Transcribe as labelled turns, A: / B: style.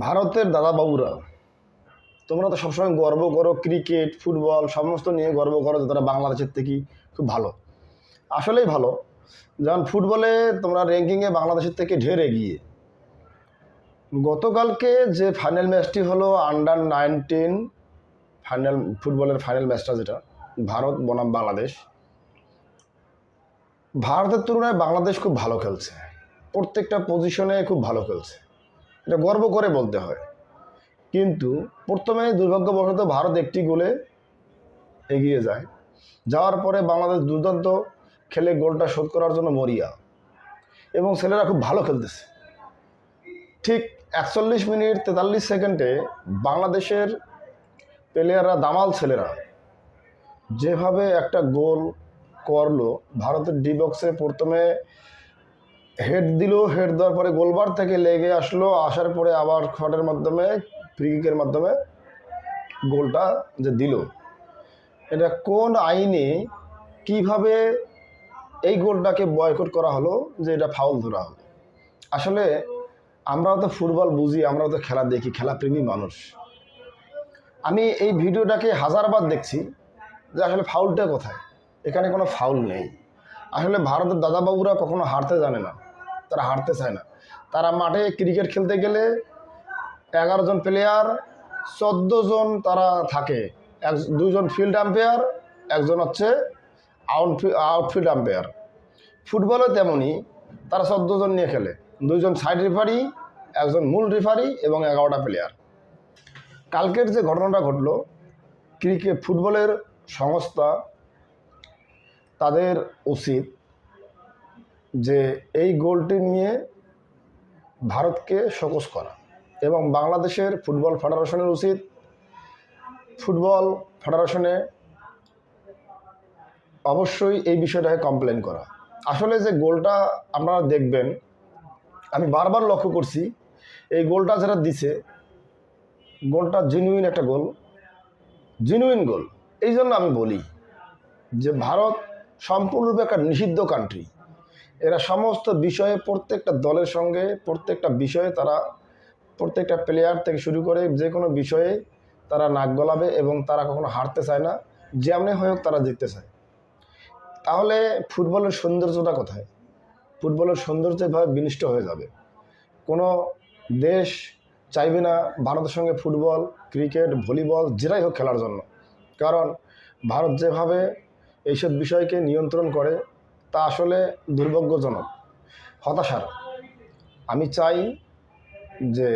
A: ভারতের দাদাবাবুরা, তোমরা তো সবসময় গর্ব করো ক্রিকেট ফুটবল সমস্ত নিয়ে গর্ব করো যে তারা বাংলাদেশের থেকে খুব ভালো। আসলেই ভালো। যেমন ফুটবলে তোমরা র্যাঙ্কিংয়ে বাংলাদেশের থেকে ঢের এগিয়ে। গতকালকে যে ফাইনাল ম্যাচটি হলো আন্ডার-19 ফাইনাল ফুটবলের ফাইনাল ম্যাচটা, যেটা ভারত বনাম বাংলাদেশ, ভারতের তুলনায় বাংলাদেশ খুব ভালো খেলছে, প্রত্যেকটা পজিশনে খুব ভালো খেলছে, এটা গর্ব করে বলতে হয়। কিন্তু প্রথমে দুর্ভাগ্যবশত ভারত একটি গোলে এগিয়ে যায়, যাওয়ার পরে বাংলাদেশ দুর্দান্ত খেলে গোলটা শোধ করার জন্য মরিয়া, এবং ছেলেরা খুব ভালো খেলতেছে। ঠিক 41 মিনিট 43 সেকেন্ডে বাংলাদেশের প্লেয়াররা, দামাল ছেলেরা যেভাবে একটা গোল করলো, ভারতের ডি বক্সে প্রথমে হেড দিল, হেড দেওয়ার পরে গোলবার থেকে লেগে আসলো, আসার পরে আবার শটের মাধ্যমে ফ্রি কিকের মাধ্যমে গোলটা যে দিল, এটা কোন আইনে কিভাবে এই গোলটাকে বয়কট করা হলো যে এটা ফাউল ধরা হলো? আসলে আমরাও তো ফুটবল বুঝি, আমরাও তো খেলা দেখি, খেলাপ্রেমী মানুষ। আমি এই ভিডিওটাকে হাজারবার দেখছি যে আসলে ফাউলটা কোথায়, এখানে কোনো ফাউল নেই। আসলে ভারতের দাদাবাবুরা কখনো হারতে জানে না, তারা হারতে চায় না। তারা মাঠে ক্রিকেট খেলতে গেলে 11 জন প্লেয়ার, 14 জন তারা থাকে, 2 জন ফিল্ড আম্পায়ার, একজন হচ্ছে আউটফিল্ড আম্পায়ার। ফুটবলও তেমনই, তারা 14 জন নিয়ে খেলে, 2 জন সাইড রেফারি, একজন মূল রেফারি এবং 11টা প্লেয়ার। কালকের যে ঘটনাটা ঘটলো, ফুটবলের সংস্থা তাদের উচিত যে এই গোলটি নিয়ে ভারতকে শোকজ করা, এবং বাংলাদেশের ফুটবল ফেডারেশনের উচিত ফুটবল ফেডারেশনে অবশ্যই এই বিষয়টাকে কমপ্লেন করা। আসলে যে গোলটা আপনারা দেখবেন, আমি বারবার লক্ষ্য করছি, এই গোলটা যারা দিছে, গোলটা জেনুইন একটা গোল, জেনুইন গোল। এই জন্য আমি বলি যে ভারত সম্পূর্ণরূপে একটা নিষিদ্ধ কান্ট্রি। এরা সমস্ত বিষয়ে, প্রত্যেকটা দলের সঙ্গে প্রত্যেকটা বিষয়ে তারা, প্রত্যেকটা প্লেয়ার থেকে শুরু করে যে কোনো বিষয়ে তারা নাক গলাবে, এবং তারা কখনো হারতে চায় না, যেমনি হোক তারা জিততে চায়। তাহলে ফুটবলের সৌন্দর্যটা কোথায়? ফুটবলের সৌন্দর্য এভাবে বিনষ্ট হয়ে যাবে। কোনো দেশ চাইবে না ভারতের সঙ্গে ফুটবল, ক্রিকেট, ভলিবল যেটাই হোক খেলার জন্য, কারণ ভারত যেভাবে এইসব বিষয়কে নিয়ন্ত্রণ করে তা আসলে দুর্ভাগ্যজনক, হতাশার। আমি চাই যে